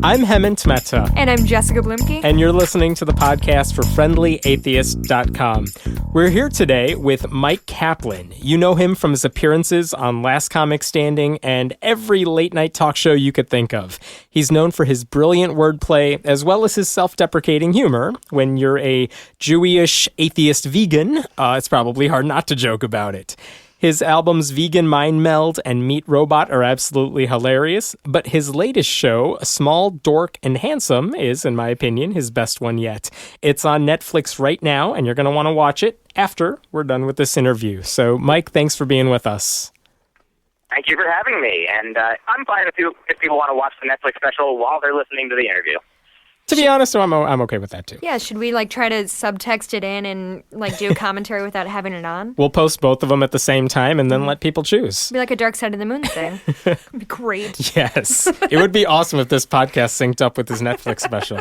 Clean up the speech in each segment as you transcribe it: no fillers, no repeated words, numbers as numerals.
I'm Hemant Mehta. And I'm Jessica Bluemke. And you're listening to the podcast for FriendlyAtheist.com. We're here today with Myq Kaplan. You know him from his appearances on Last Comic Standing and every late-night talk show you could think of. He's known for his brilliant wordplay as well as his self-deprecating humor. When you're a Jewish atheist vegan, it's probably hard not to joke about it. His albums Vegan Mind Meld and Meat Robot are absolutely hilarious, but his latest show, Small, Dork and Handsome, is, in my opinion, his best one yet. It's on Netflix right now, and you're going to want to watch it after we're done with this interview. So, Myq, thanks for being with us. Thank you for having me, and I'm fine if people want to watch the Netflix special while they're listening to the interview. To be honest, I'm okay with that, too. Yeah, should we, try to subtext it in and, do a commentary without having it on? We'll post both of them at the same time and then let people choose. It'd be like a Dark Side of the Moon thing. It'd be great. Yes. It would be awesome if this podcast synced up with his Netflix special.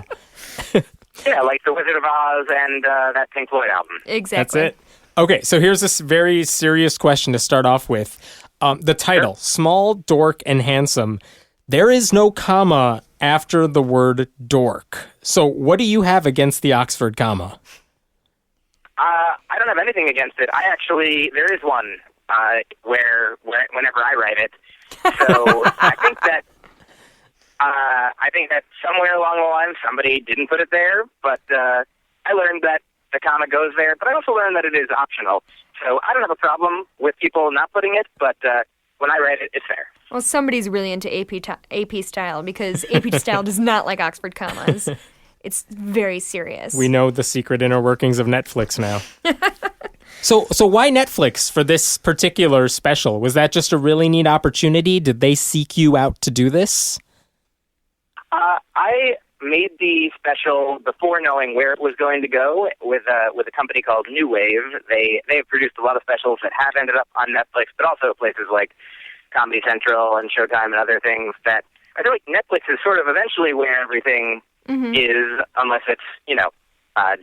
Yeah, like The Wizard of Oz and that Pink Floyd album. Exactly. That's it. Okay, so here's this very serious question to start off with. The title, sure. Small, Dork, and Handsome. There is no comma after the word dork. So what do you have against the Oxford comma? I don't have anything against it. There is one where whenever I write it. So I think that somewhere along the line somebody didn't put it there, but I learned that the comma goes there, but I also learned that it is optional. So I don't have a problem with people not putting it, but when I write it, it's there. Well, somebody's really into AP style because AP style does not like Oxford commas. It's very serious. We know the secret inner workings of Netflix now. So why Netflix for this particular special? Was that just a really neat opportunity? Did they seek you out to do this? I made the special before knowing where it was going to go with a company called New Wave. They've produced a lot of specials that have ended up on Netflix, but also places like Comedy Central and Showtime and other things that I feel like Netflix is sort of eventually where everything is, unless it's,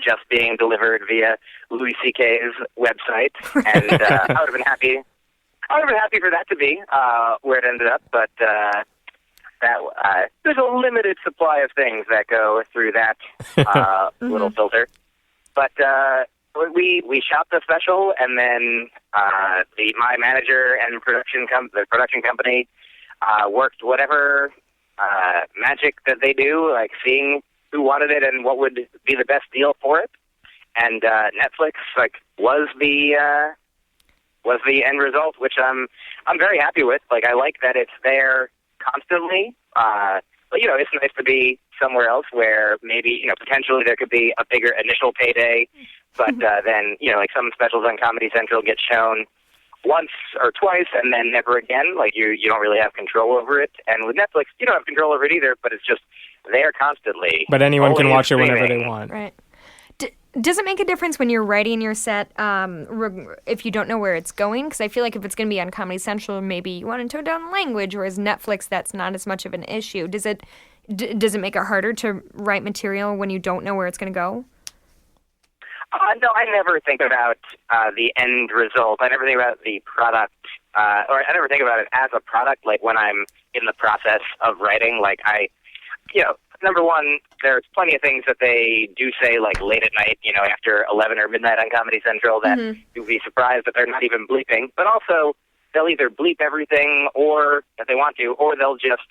just being delivered via Louis C.K.'s website. And I would have been happy for that to be where it ended up, but there's a limited supply of things that go through that little filter. But we shot the special, and then my manager and the production company worked whatever magic that they do, like seeing who wanted it and what would be the best deal for it. And Netflix was the end result, which I'm very happy with. I like that it's there constantly. But it's nice to be somewhere else where maybe potentially there could be a bigger initial payday. But then, some specials on Comedy Central get shown once or twice and then never again. You don't really have control over it. And with Netflix, you don't have control over it either, but it's just there constantly. But anyone can watch it whenever they want. Right. Does it make a difference when you're writing your set if you don't know where it's going? Because I feel like if it's going to be on Comedy Central, maybe you want to tone down language, whereas Netflix, that's not as much of an issue. Does it make it harder to write material when you don't know where it's going to go? No, I never think about the end result. I never think about the product, or I never think about it as a product, when I'm in the process of writing. Number one, there's plenty of things that they do say, late at night, after 11 or midnight on Comedy Central, that you'll be surprised that they're not even bleeping. But also, they'll either bleep everything, or if they want to, or they'll just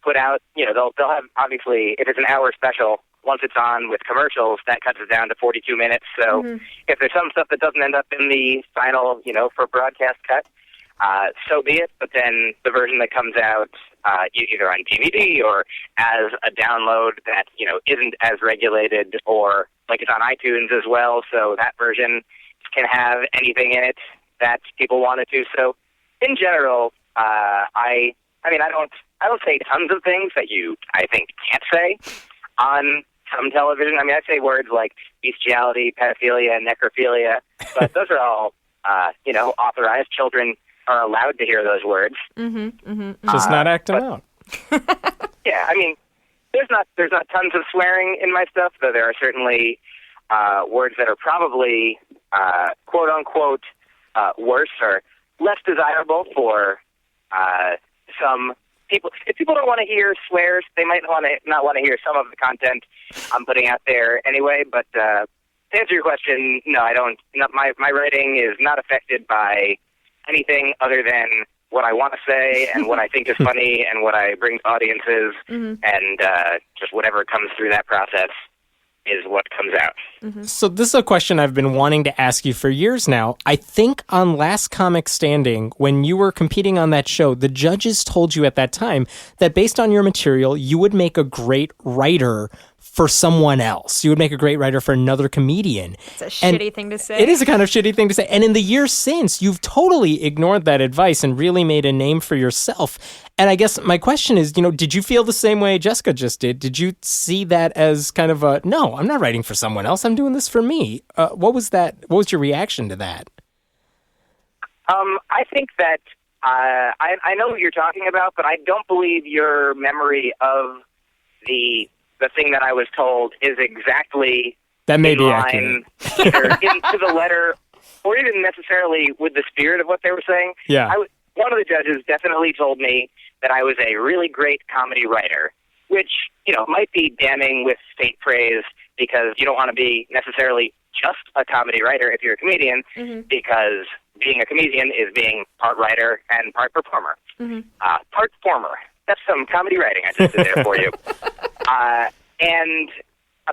put out, they'll have, obviously, if it's an hour special, once it's on with commercials, that cuts it down to 42 minutes. So if there's some stuff that doesn't end up in the final, for broadcast cut, so be it. But then the version that comes out either on DVD or as a download that, isn't as regulated, or it's on iTunes as well. So that version can have anything in it that people wanted to. So in general, I don't say tons of things that I think can't say on some television. I say words like bestiality, pedophilia, and necrophilia, but those are all, authorized. Children are allowed to hear those words. Just not act them out. Yeah, there's not tons of swearing in my stuff, though there are certainly words that are probably, quote unquote, worse or less desirable for some if people don't want to hear swears, they might not want to hear some of the content I'm putting out there anyway. But to answer your question, no, I don't. My writing is not affected by anything other than what I want to say and what I think is funny and what I bring to audiences, and just whatever comes through that process is what comes out. So this is a question I've been wanting to ask you for years now. I think on Last Comic Standing, when you were competing on that show, the judges told you at that time that based on your material, you would make a great writer for someone else. You would make a great writer for another comedian. It's a shitty thing to say. It is a kind of shitty thing to say. And in the years since, you've totally ignored that advice and really made a name for yourself. And I guess my question is, did you feel the same way Jessica just did? Did you see that as kind of no, I'm not writing for someone else. I'm doing this for me. What was that? What was your reaction to that? I think that I know what you're talking about, but I don't believe your memory of the thing that I was told is exactly that may in be line, either into the letter or even necessarily with the spirit of what they were saying. Yeah. One of the judges definitely told me that I was a really great comedy writer, which, might be damning with state praise because you don't want to be necessarily just a comedy writer if you're a comedian, because being a comedian is being part writer and part performer. Part performer. That's some comedy writing I just did there for you.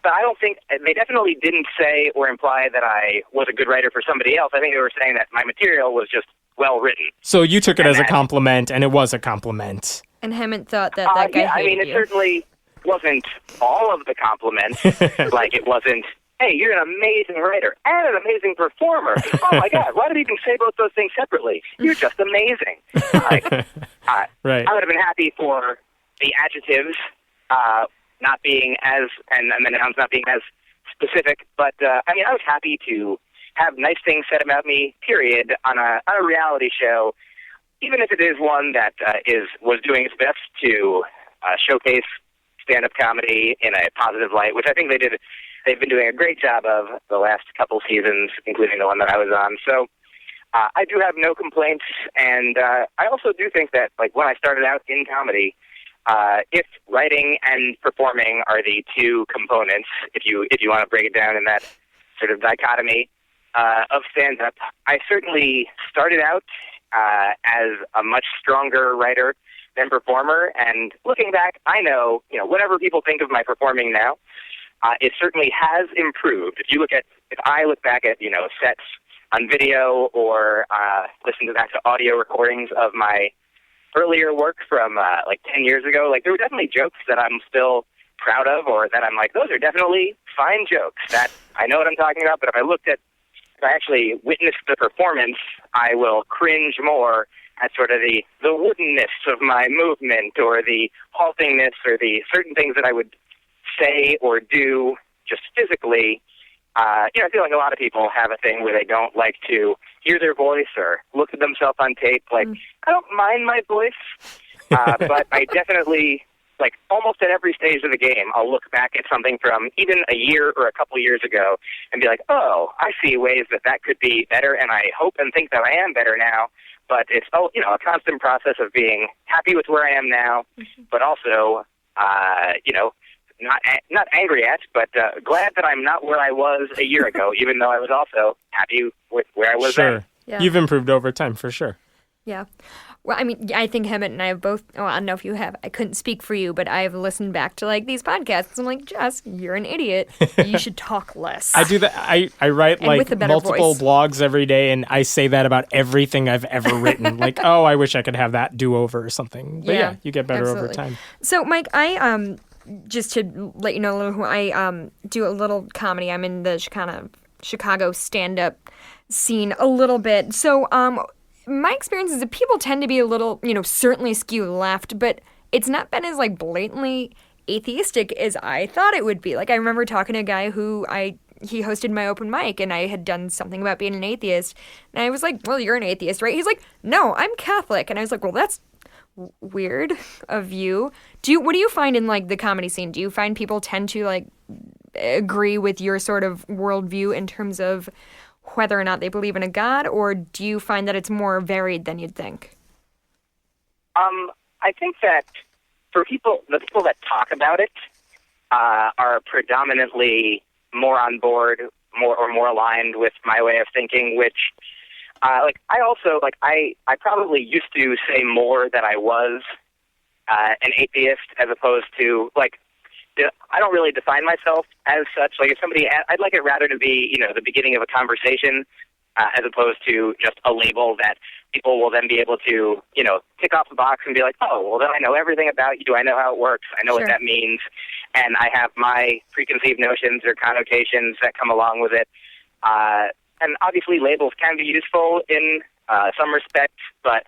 But I don't think, they definitely didn't say or imply that I was a good writer for somebody else. I think they were saying that my material was just well written. So you took it as a compliment, and it was a compliment. And Hemmant thought that guy hated you. It certainly wasn't all of the compliments. Like, it wasn't, hey, you're an amazing writer and an amazing performer. Oh, my God, why did he even say both those things separately? You're just amazing. Right. I would have been happy for the adjectives not being as, and the nouns not being as specific, but I was happy to have nice things said about me, period, on a reality show, even if it is one that was doing its best to showcase stand-up comedy in a positive light, which I think they've been doing a great job of the last couple seasons, including the one that I was on. So I do have no complaints, and I also do think that, like, when I started out in comedy, if writing and performing are the two components, if you want to break it down in that sort of dichotomy of stand-up, I certainly started out as a much stronger writer than performer, and looking back, I know, whatever people think of my performing now, it certainly has improved. If I look back at, sets on video or listen back to audio recordings of my earlier work from 10 years ago, there were definitely jokes that I'm still proud of, or that I'm like, those are definitely fine jokes that I know what I'm talking about. But if I actually witnessed the performance, I will cringe more at sort of the woodenness of my movement, or the haltingness, or the certain things that I would say or do just physically. I feel like a lot of people have a thing where they don't like to hear their voice or look at themselves on tape. I don't mind my voice, but I definitely, almost at every stage of the game, I'll look back at something from even a year or a couple years ago and be like, oh, I see ways that could be better, and I hope and think that I am better now. But it's, a constant process of being happy with where I am now, but also, not angry at, but glad that I'm not where I was a year ago, even though I was also happy with where I was then. Yeah. You've improved over time, for sure. Yeah. Well, I think Hemmant and I have both, I don't know if you have, I couldn't speak for you, but I've listened back to, these podcasts. I'm like, Jess, you're an idiot. You should talk less. I do that. I write, multiple blogs every day, and I say that about everything I've ever written. I wish I could have that do-over or something. But yeah, you get better over time. So, Myq, I, just to let you know a little, I do a little comedy. I'm in the kind of Chicago stand-up scene a little bit. So, my experience is that people tend to be a little, certainly skew left, but it's not been as, blatantly atheistic as I thought it would be. I remember talking to a guy who he hosted my open mic, and I had done something about being an atheist, and I was like, well, you're an atheist, right? He's like, no, I'm Catholic. And I was like, well, that's weird of you. What do you find in, the comedy scene? Do you find people tend to, agree with your sort of worldview in terms of whether or not they believe in a God, or do you find that it's more varied than you'd think? I think that for the people that talk about it are predominantly more on board, more aligned with my way of thinking, which, I probably used to say more that I was an atheist as opposed to, I don't really define myself as such. Like, if somebody, I'd like it rather to be, the beginning of a conversation as opposed to just a label that people will then be able to, tick off the box and be like, oh, well, then I know everything about you. I know how it works. I know what that means. And I have my preconceived notions or connotations that come along with it. And obviously labels can be useful in some respects, but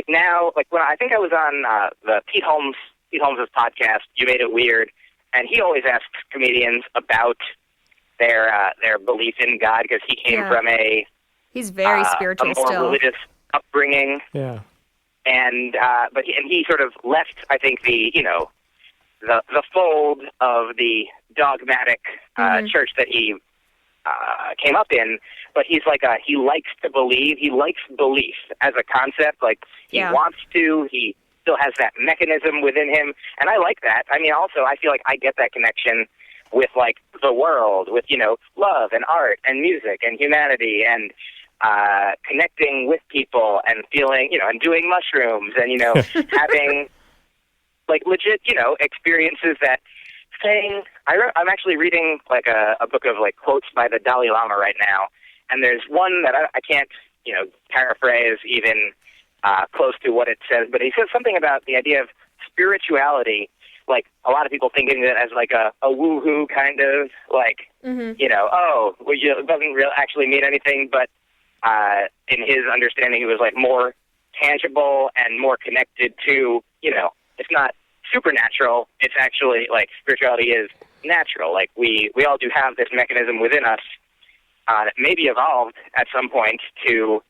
now, when I think I was on the Pete Holmes' podcast, You Made It Weird, and he always asks comedians about their belief in God because he came from he's very spiritual, a more still religious upbringing. Yeah, and he sort of left, I think, the fold of the dogmatic church that he came up in, but he's he likes to believe. He likes belief as a concept. He wants to. He still has that mechanism within him, and I like that. I mean, also, I feel like I get that connection with the world, with love and art and music and humanity and connecting with people and feeling, and doing mushrooms and having legit experiences that. I'm actually reading a book of quotes by the Dalai Lama right now, and there's one that I can't paraphrase even close to what it says, but he says something about the idea of spirituality. A lot of people think of it as a woo-hoo kind of it doesn't really actually mean anything, but in his understanding, it was more tangible and more connected to it's not supernatural. It's actually spirituality is natural. We all do have this mechanism within us that maybe evolved at some point to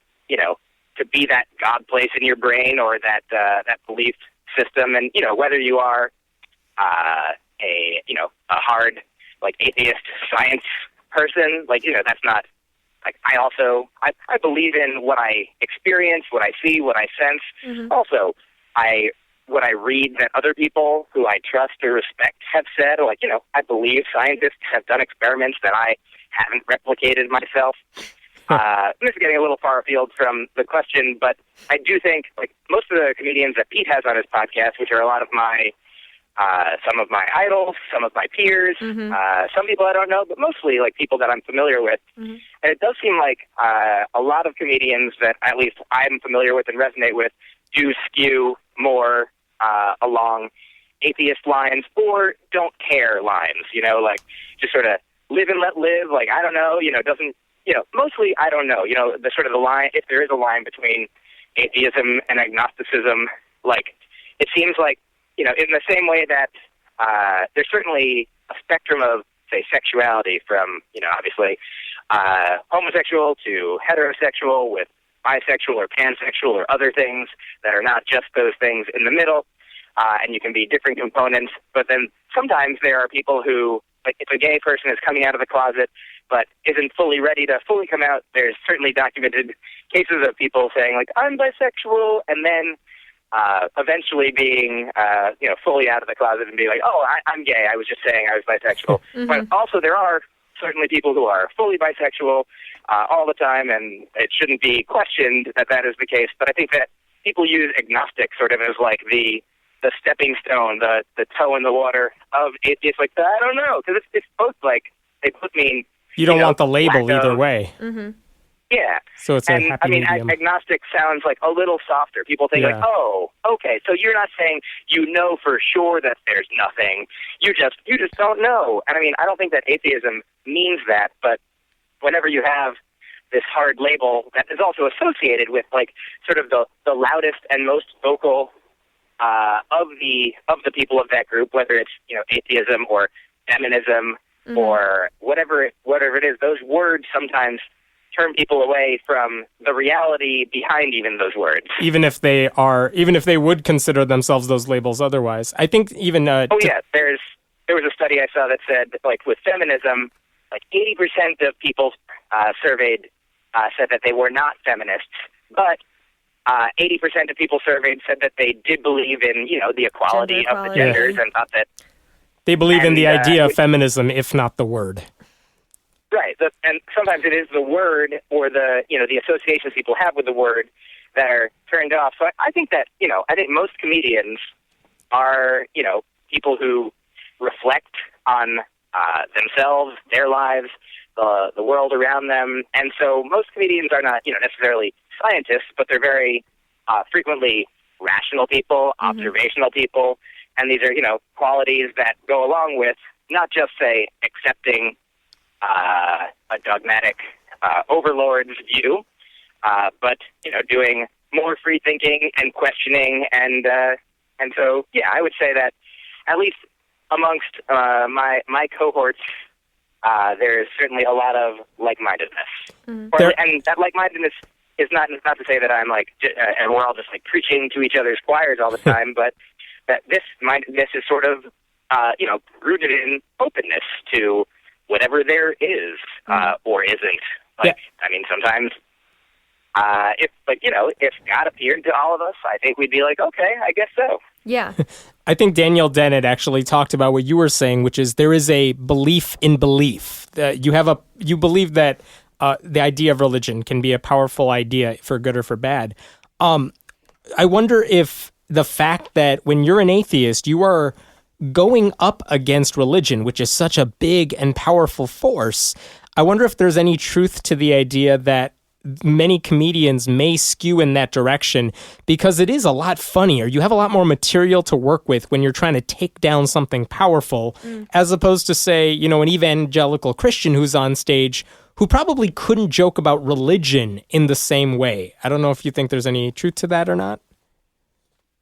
to be that God place in your brain or that belief system. And whether you are a hard atheist science person, that's not I believe in what I experience, what I see, what I sense. Mm-hmm. Also, what I read that other people who I trust or respect have said, I believe scientists have done experiments that I haven't replicated myself. This is getting a little far afield from the question, but I do think, most of the comedians that Pete has on his podcast, which are a lot of some of my idols, some of my peers, some people I don't know, but mostly people that I'm familiar with. Mm-hmm. And it does seem like a lot of comedians that at least I'm familiar with and resonate with do skew more along atheist lines or don't care lines, just sort of live and let live. I don't know, doesn't, mostly I don't know, the sort of the line, if there is a line between atheism and agnosticism, it seems in the same way that there's certainly a spectrum of, say, sexuality from, obviously homosexual to heterosexual with bisexual or pansexual or other things that are not just those things in the middle, and you can be different components. But then sometimes there are people who, if a gay person is coming out of the closet but isn't fully ready to fully come out, there's certainly documented cases of people saying, I'm bisexual, and then eventually being, fully out of the closet and being I'm gay, I was just saying I was bisexual. Mm-hmm. But also there are certainly people who are fully bisexual all the time, and it shouldn't be questioned that is the case. But I think that people use agnostic sort of as the stepping stone, the toe in the water of atheists. I don't know, because it's both they both mean you don't want the label either way. Mm-hmm. Yeah. So it's a happy medium. Agnostic sounds a little softer. People think oh, okay, so you're not saying for sure that there's nothing. You just don't know. And I don't think that atheism means that, but whenever you have this hard label that is also associated with sort of the loudest and most vocal of the people of that group, whether it's atheism or feminism or whatever it is, those words sometimes turn people away from the reality behind even those words. Even if they would consider themselves those labels otherwise. I think even... there was a study I saw that said, with feminism, 80% of people surveyed said that they were not feminists. But 80% of people surveyed said that they did believe in, the equality of the genders and thought that they believe in the idea of feminism, if not the word. Right, and sometimes it is the word or the associations people have with the word that are turned off. So I think that, I think most comedians are, people who reflect on themselves, their lives, the world around them. And so most comedians are not, necessarily scientists, but they're very frequently rational people, observational people. And these are, qualities that go along with not just, say, accepting a dogmatic overlord's view, but, doing more free thinking and questioning. And so, yeah, I would say that at least amongst my cohorts, there's certainly a lot of like-mindedness. And that like-mindedness is not to say that I'm like, and we're all just like preaching to each other's choirs all the time, but that this is sort of, rooted in openness to whatever there is or isn't. Like, I mean, sometimes if God appeared to all of us, I think we'd be like, okay, I guess so. Yeah. I think Danielle Dennett actually talked about what you were saying, which is there is a belief in belief. You believe that the idea of religion can be a powerful idea for good or for bad. I wonder if the fact that when you're an atheist, you are going up against religion, which is such a big and powerful force, I wonder if there's any truth to the idea that many comedians may skew in that direction because it is a lot funnier. You have a lot more material to work with when you're trying to take down something powerful, as opposed to, say, an evangelical Christian who's on stage who probably couldn't joke about religion in the same way. I don't know if you think there's any truth to that or not.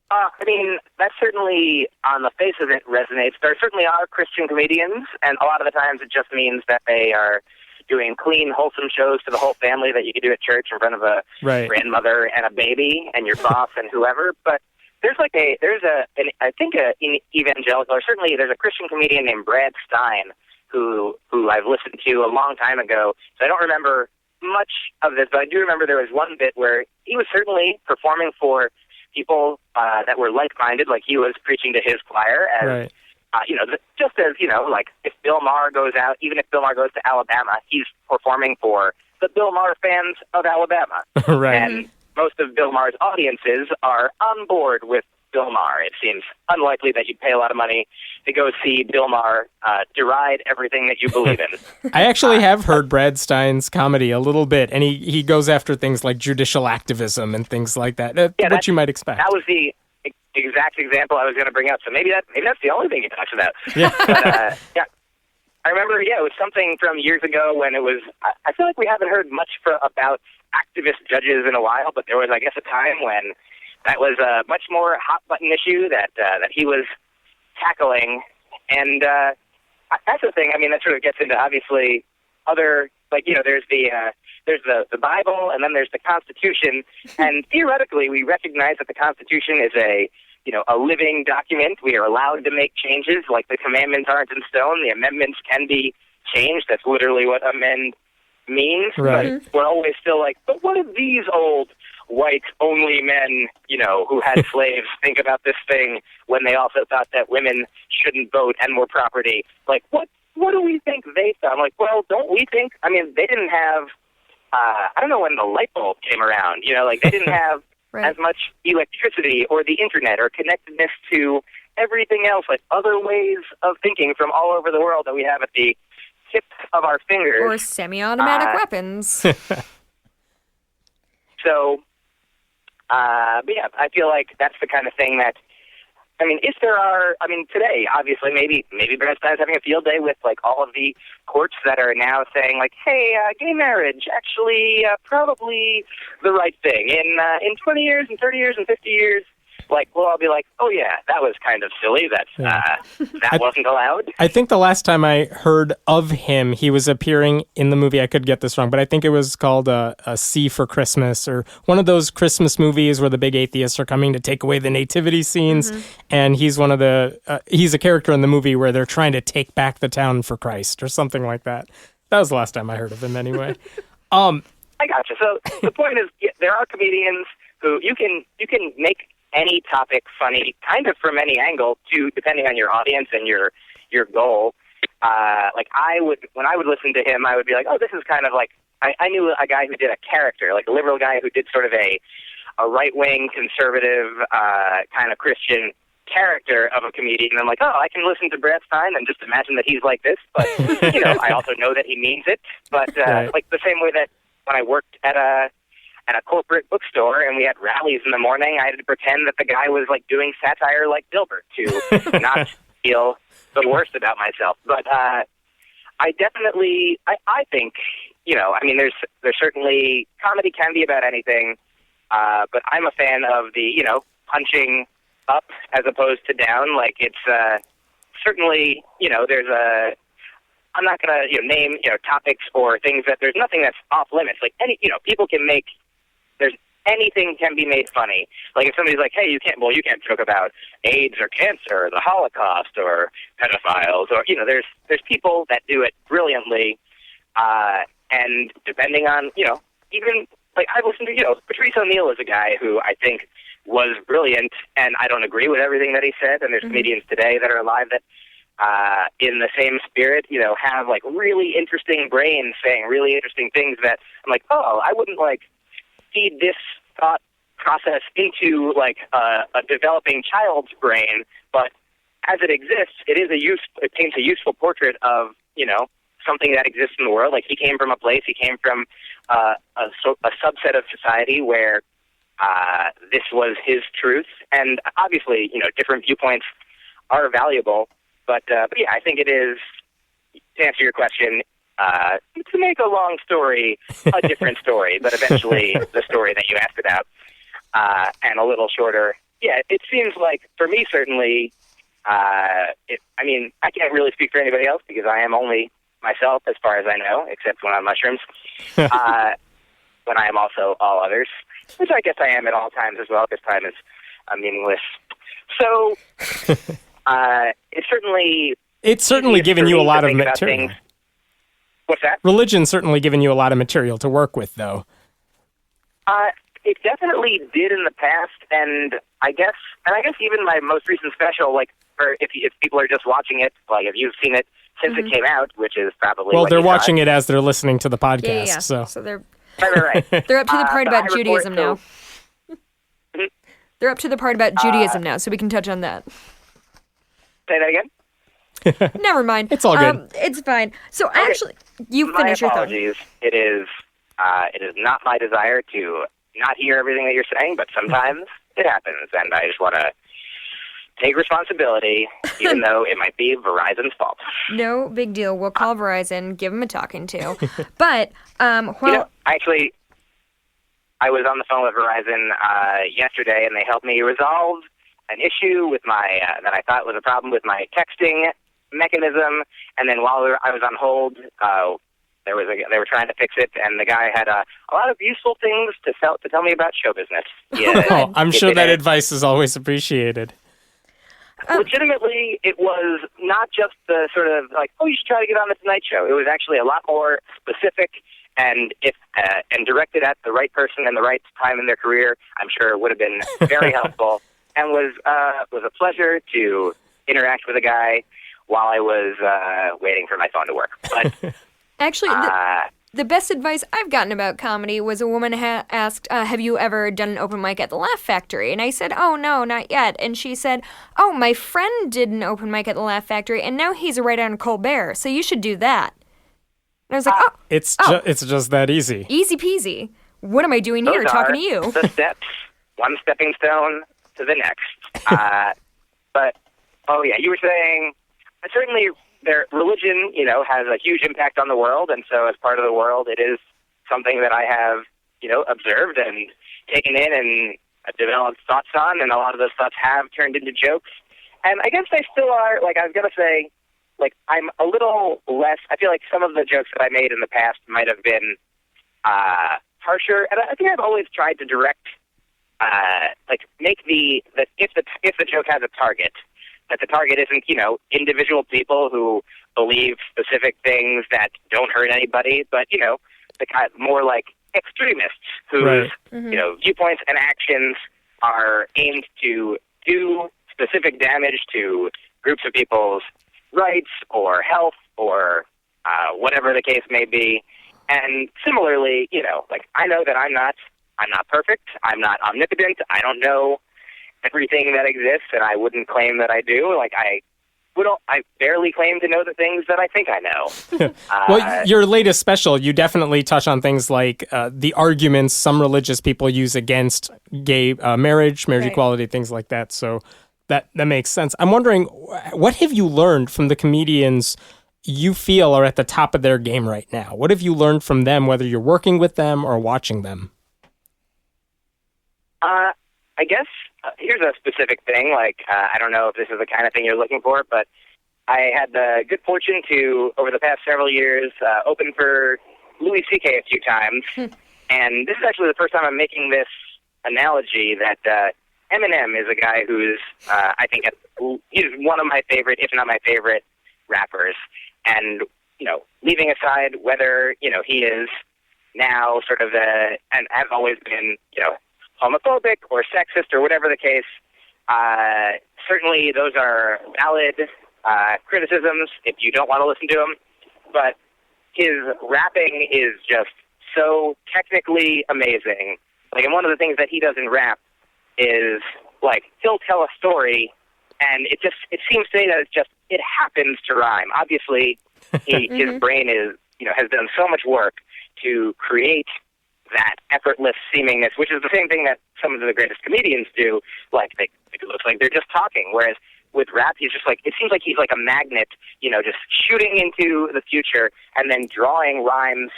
I mean, that certainly, on the face of it, resonates. There certainly are Christian comedians, and a lot of the times it just means that they are doing clean, wholesome shows to the whole family that you could do at church in front of a grandmother and a baby and your boss and whoever. But there's an evangelical, or certainly there's a Christian comedian named Brad Stein who I've listened to a long time ago. So I don't remember much of this, but I do remember there was one bit where he was certainly performing for people that were like-minded, like he was preaching to his choir as, just as, like if Bill Maher goes out, even if Bill Maher goes to Alabama, he's performing for the Bill Maher fans of Alabama. Right. And most of Bill Maher's audiences are on board with Bill Maher. It seems unlikely that you'd pay a lot of money to go see Bill Maher deride everything that you believe in. I actually have heard Brad Stein's comedy a little bit, and he goes after things like judicial activism and things like that, what you might expect. That was the exact example I was going to bring up, so maybe that's the only thing he talks about. Yeah. But, I remember, it was something from years ago when it was, I feel like we haven't heard much about activist judges in a while, but there was, I guess, a time when that was a much more hot-button issue that he was tackling. And that's the thing. I mean, that sort of gets into, obviously, other, there's the Bible, and then there's the Constitution. And theoretically, we recognize that the Constitution is a living document. We are allowed to make changes, like the commandments aren't in stone. The amendments can be changed. That's literally what amend means. Right. But we're always still like, but what do these old white-only men, who had slaves think about this thing when they also thought that women shouldn't vote and were property? Like, what do we think they thought? I'm like, well, don't we think? I mean, they didn't have, I don't know when the light bulb came around, they didn't have as much electricity or the internet or connectedness to everything else, like other ways of thinking from all over the world that we have at the tip of our fingers. Or semi-automatic weapons. So, but yeah, I feel like that's the kind of thing that, I mean, if there are, I mean, today, obviously, maybe Brad Stein's having a field day with, like, all of the courts that are now saying, like, hey, gay marriage, actually, probably the right thing. In 20 years and 30 years and 50 years, like, we'll all be like, oh, yeah, that was kind of silly. That wasn't allowed. I think the last time I heard of him, he was appearing in the movie, I could get this wrong, but I think it was called A C for Christmas, or one of those Christmas movies where the big atheists are coming to take away the nativity scenes, and he's one of he's a character in the movie where they're trying to take back the town for Christ, or something like that. That was the last time I heard of him, anyway. I gotcha. So the point is, there are comedians who you can make any topic funny, kind of from any angle, to depending on your audience and your goal. Like when I would listen to him, I would be like, oh, this is kind of like, I knew a guy who did a character, like a liberal guy who did sort of a right-wing conservative kind of Christian character of a comedian. And I'm like, oh, I can listen to Brad Stein and just imagine that he's like this. But, I also know that he means it. But right. Like the same way that when I worked at a corporate bookstore and we had rallies in the morning, I had to pretend that the guy was like doing satire like Dilbert to not feel the worst about myself. But I definitely, I think, there's certainly, comedy can be about anything, but I'm a fan of the, punching up as opposed to down. Like it's certainly, I'm not going to name, topics or things that there's nothing that's off limits. Like people can make, anything can be made funny. Like if somebody's like, hey, you can't joke about AIDS or cancer or the Holocaust or pedophiles or, there's people that do it brilliantly. And depending on, even like I've listened to, Patrice O'Neill is a guy who I think was brilliant, and I don't agree with everything that he said. And there's comedians today that are alive that, in the same spirit, have like really interesting brains saying really interesting things that I'm like, oh, I wouldn't like feed this thought process into like a developing child's brain, but as it exists, it paints a useful portrait of, something that exists in the world. Like he came from a place, he came from a subset of society where this was his truth, and obviously, different viewpoints are valuable. But yeah, I think it is, to answer your question, to make a long story a different story, but eventually the story that you asked about, and a little shorter. Yeah, it seems like, for me, certainly, I can't really speak for anybody else because I am only myself as far as I know, except when I'm mushrooms, when I am also all others, which I guess I am at all times as well, because time is meaningless. So, it's certainly given you a lot of material. What's that? Religion's certainly given you a lot of material to work with, though. It definitely did in the past, and I guess even my most recent special, like, if people are just watching it, like if you've seen it since it came out, which is probably they're watching it as they're listening to the podcast. Yeah. So they're right. They're up to the part about Judaism now. They're up to the part about Judaism now, so we can touch on that. Say that again? Never mind. It's all good. It's fine. So actually, you finish your thought. My apologies. It is not my desire to not hear everything that you're saying, but sometimes it happens, and I just want to take responsibility, even though it might be Verizon's fault. No big deal. We'll call Verizon, give them a talking to. But, actually, I was on the phone with Verizon yesterday, and they helped me resolve an issue with my that I thought was a problem with my texting mechanism. And then while I was on hold, they were trying to fix it, and the guy had a lot of useful things to tell me about show business. Yeah, I'm sure that advice is always appreciated. Legitimately, it was not just the sort of like, oh, you should try to get on the Tonight Show. It was actually a lot more specific, and and directed at the right person and the right time in their career. I'm sure it would have been very helpful, and was a pleasure to interact with a guy while I was waiting for my phone to work. But actually, the best advice I've gotten about comedy was a woman asked, have you ever done an open mic at the Laugh Factory? And I said, oh, no, not yet. And she said, oh, my friend did an open mic at the Laugh Factory, and now he's a writer on Colbert, so you should do that. And I was like, it's just that easy. Easy peasy. What am I doing here talking to you? The steps, one stepping stone to the next. But, you were saying, certainly their religion, has a huge impact on the world, and so as part of the world, it is something that I have, observed and taken in and developed thoughts on, and a lot of those thoughts have turned into jokes. And I guess they still are, I was going to say, I'm a little less, I feel like some of the jokes that I made in the past might have been harsher, and I think I've always tried to direct, make if the joke has a target, that the target isn't, individual people who believe specific things that don't hurt anybody, but, the kind more like, extremists whose Right. viewpoints and actions are aimed to do specific damage to groups of people's rights or health or whatever the case may be. And similarly, I know that I'm not perfect. I'm not omnipotent. I don't know everything that exists, and I wouldn't claim that I do. I barely claim to know the things that I think I know. Well, your latest special, you definitely touch on things like the arguments some religious people use against gay marriage Right. equality, things like that. So that makes sense. I'm wondering, what have you learned from the comedians you feel are at the top of their game right now? What have you learned from them, whether you're working with them or watching them? I guess here's a specific thing. I don't know if this is the kind of thing you're looking for, but I had the good fortune to, over the past several years, open for Louis C.K. a few times. And this is actually the first time I'm making this analogy that Eminem is a guy who's, I think, he's one of my favorite, if not my favorite, rappers. And, leaving aside whether, he is now sort of and has always been, homophobic or sexist or whatever the case, certainly those are valid criticisms if you don't want to listen to him. But his rapping is just so technically amazing. And one of the things that he does in rap is, he'll tell a story, and it seems to me that it happens to rhyme. Obviously, his brain has done so much work to create that effortless seemingness, which is the same thing that some of the greatest comedians do. It looks like they're just talking, whereas with rap, he's just it seems like he's like a magnet, just shooting into the future and then drawing rhymes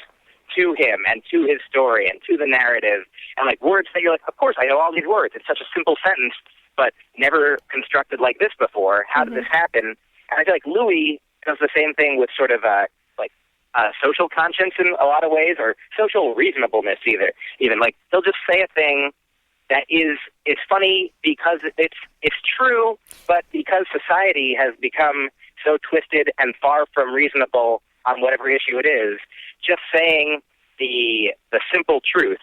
to him and to his story and to the narrative, and words that you're of course I know all these words. It's such a simple sentence, but never constructed like this before. How did this happen? And I feel like Louis does the same thing with sort of social conscience in a lot of ways, or social reasonableness even. He'll just say a thing that is funny because it's true, but because society has become so twisted and far from reasonable on whatever issue it is, just saying the simple truth,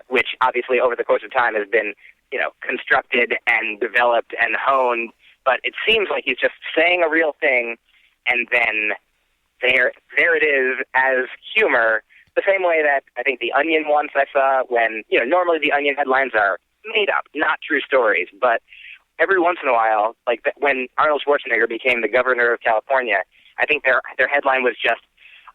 which obviously over the course of time has been constructed and developed and honed, but it seems like he's just saying a real thing, and then there it is as humor, the same way that I think The Onion once I saw when, normally The Onion headlines are made up, not true stories, but every once in a while, when Arnold Schwarzenegger became the governor of California, I think their headline was just,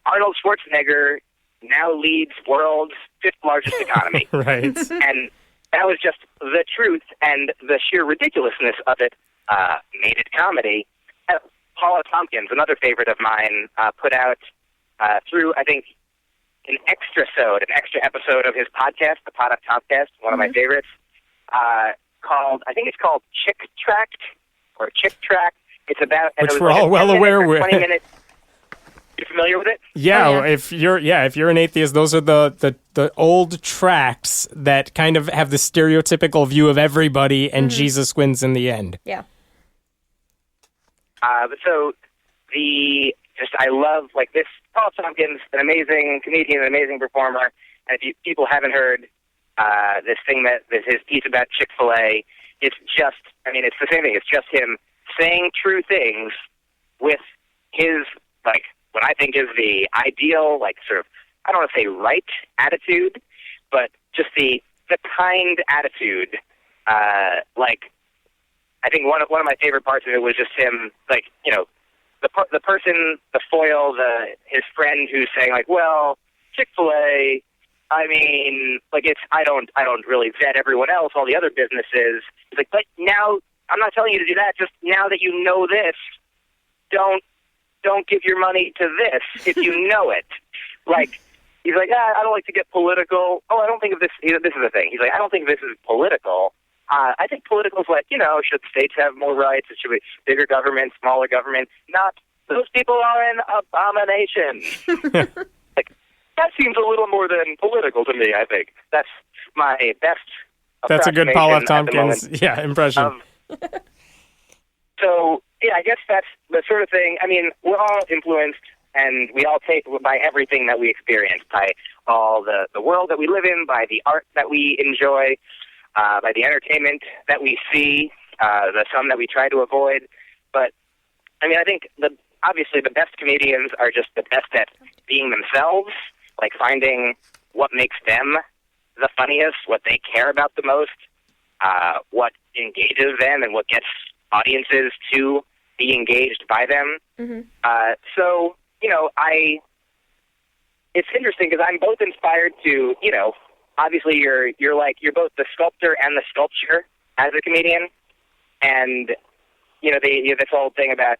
Arnold Schwarzenegger now leads world's fifth largest economy. Right. And that was just the truth, and the sheer ridiculousness of it made it comedy. Paula Tompkins, another favorite of mine, put out through, I think, an extra episode of his podcast, the Product Topcast, one of my favorites, it's called Chick Tract, or Chick Tract. It's about, which we're all well aware with. 20 minutes. You familiar with it? Yeah, Oh, yeah. if you're an atheist, those are the old tracts that kind of have the stereotypical view of everybody, and Jesus wins in the end. Yeah. I love this. Paul Tompkins, an amazing comedian, an amazing performer. And if people haven't heard his piece about Chick-fil-A, it's the same thing. It's just him saying true things with his what I think is the ideal sort of, I don't want to say right attitude, but just the kind attitude. I think one of my favorite parts of it was just him, the person, the foil, his friend who's saying well, Chick-fil-A, I don't really vet everyone else, all the other businesses. He's but now I'm not telling you to do that. Just now that you know this, don't give your money to this if you know it. He's I don't like to get political. Oh, I don't think of this. This is the thing. He's I don't think this is political. I think political is should states have more rights? It should be bigger government, smaller government. Not those people are an abomination. That seems a little more than political to me, I think. That's my best. That's a good Paul F. Tompkins impression. So, I guess that's the sort of thing. We're all influenced and we all take by everything that we experience, by all the world that we live in, by the art that we enjoy, by the entertainment that we see, some that we try to avoid. But, I mean, I think obviously the best comedians are just the best at being themselves, like finding what makes them the funniest, what they care about the most, what engages them and what gets audiences to be engaged by them. Mm-hmm. So, it's interesting because I'm both inspired to, obviously you're both the sculptor and the sculpture as a comedian. And, this whole thing about,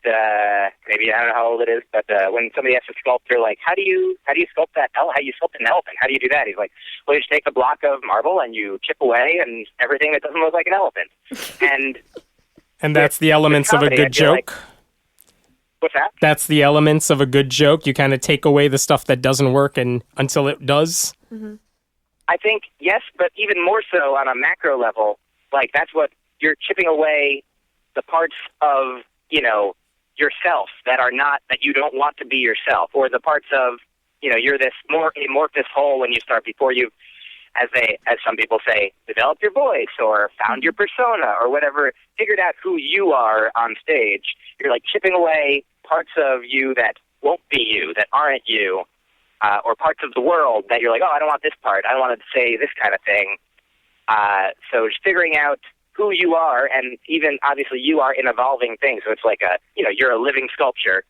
maybe, I don't know how old it is, but when somebody asks a sculptor, like, how do you sculpt that, how you sculpt an elephant? How do you do that? He's like, well, you just take a block of marble and you chip away and everything that doesn't look like an elephant. And that's the elements of a good joke. What's that? That's the elements of a good joke. You kind of take away the stuff that doesn't work until it does. Mm-hmm. I think, yes, but even more so on a macro level, like that's what you're chipping away the parts of, yourself that you don't want to be yourself, or the parts of, you're this more amorphous whole when you start before you, as some people say, developed your voice or found your persona or whatever, figured out who you are on stage. You're like chipping away parts of you that won't be you, that aren't you, or parts of the world that you're like, oh, I don't want this part. I don't want to say this kind of thing. So just figuring out who you are, and even obviously you are an evolving thing. So it's like you're a living sculpture,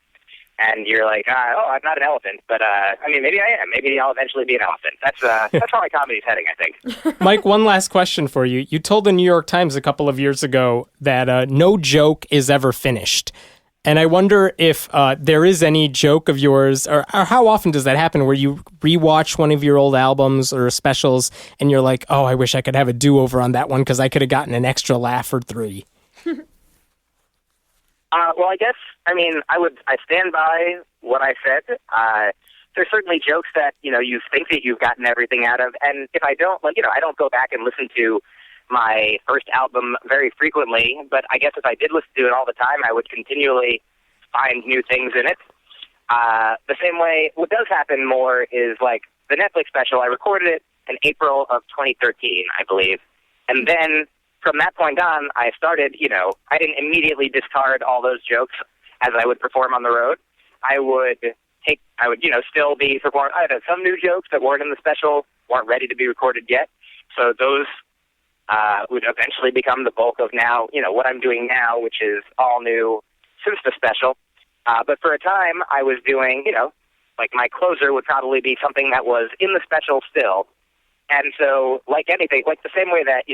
and you're like, I'm not an elephant, but maybe I am. Maybe I'll eventually be an elephant. That's how my comedy's heading, I think. Myq, one last question for you. You told the New York Times a couple of years ago that no joke is ever finished. And I wonder if there is any joke of yours, or how often does that happen, where you rewatch one of your old albums or specials and you're like, oh, I wish I could have a do-over on that one because I could have gotten an extra laugh or three. Well, I guess, I stand by what I said. There's certainly jokes that, you think that you've gotten everything out of. And if I don't, I don't go back and listen to my first album very frequently, but I guess if I did listen to it all the time, I would continually find new things in it. The same way, what does happen more is like the Netflix special, I recorded it in April of 2013, I believe. And then from that point on, I started, I didn't immediately discard all those jokes as I would perform on the road. I would still be performing. I had some new jokes that weren't in the special, weren't ready to be recorded yet. So those would eventually become the bulk of now, what I'm doing now, which is all new since the special. But for a time, I was doing, like my closer would probably be something that was in the special still. And so, like anything, like the same way that,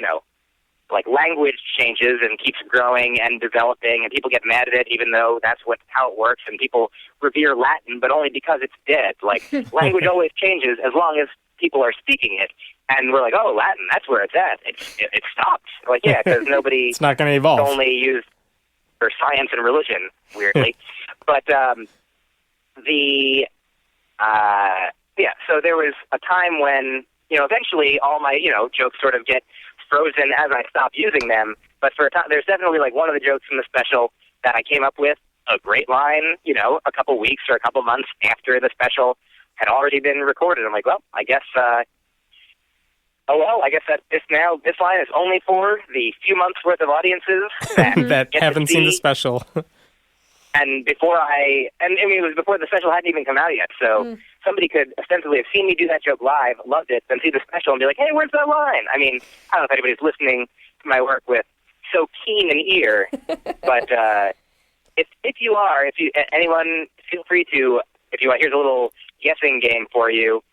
like language changes and keeps growing and developing, and people get mad at it even though that's how it works, and people revere Latin, but only because it's dead. Like, language always changes as long as people are speaking it. And we're like, oh, Latin, that's where it's at. It stopped. Like, yeah, because nobody... It's not going to evolve. Only used for science and religion, weirdly. But so there was a time when, eventually all my, jokes sort of get frozen as I stop using them. But for a time, there's definitely like one of the jokes in the special that I came up with, a great line, a couple weeks or a couple months after the special had already been recorded. I'm like, well, I guess... I guess that this line is only for the few months worth of audiences that haven't seen the special. And it was before the special hadn't even come out yet. So somebody could ostensibly have seen me do that joke live, loved it, then see the special and be like, hey, where's that line? I don't know if anybody's listening to my work with so keen an ear, but anyone, feel free to, here's a little guessing game for you.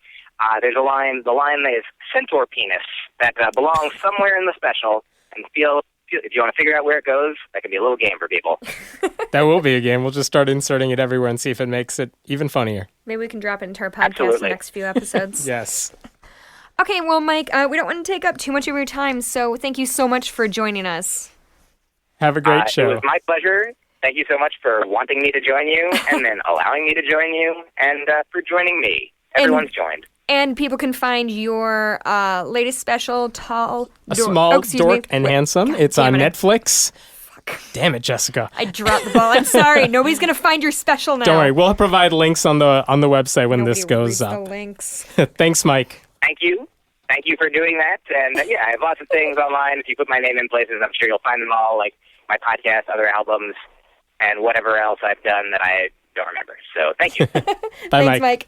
There's the line that is centaur penis that belongs somewhere in the special, and if you want to figure out where it goes, that could be a little game for people. That will be a game. We'll just start inserting it everywhere and see if it makes it even funnier. Maybe we can drop it into our podcast in the next few episodes. Yes. Okay, well, Myq, we don't want to take up too much of your time, so thank you so much for joining us. Have a great show. It was my pleasure. Thank you so much for wanting me to join you, and then allowing me to join you, and for joining me. Everyone's joined. And people can find your latest special, Small, Dork and Handsome. It's on Netflix. Fuck. Damn it, Jessica. I dropped the ball. I'm sorry. Nobody's going to find your special now. Don't worry. We'll provide links on the website when this goes up. The links. Thanks, Myq. Thank you. Thank you for doing that. And I have lots of things online. If you put my name in places, I'm sure you'll find them all, like my podcast, other albums, and whatever else I've done that I don't remember. So thank you. Bye, Thanks, Myq.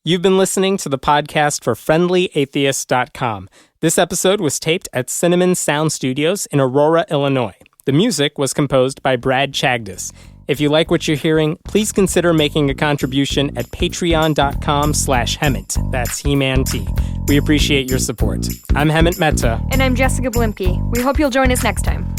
You've been listening to the podcast for FriendlyAtheist.com. This episode was taped at Cinnamon Sound Studios in Aurora, Illinois. The music was composed by Brad Chagdis. If you like what you're hearing, please consider making a contribution at patreon.com/Hemant. That's He-Man T. We appreciate your support. I'm Hemant Mehta. And I'm Jessica Blimke. We hope you'll join us next time.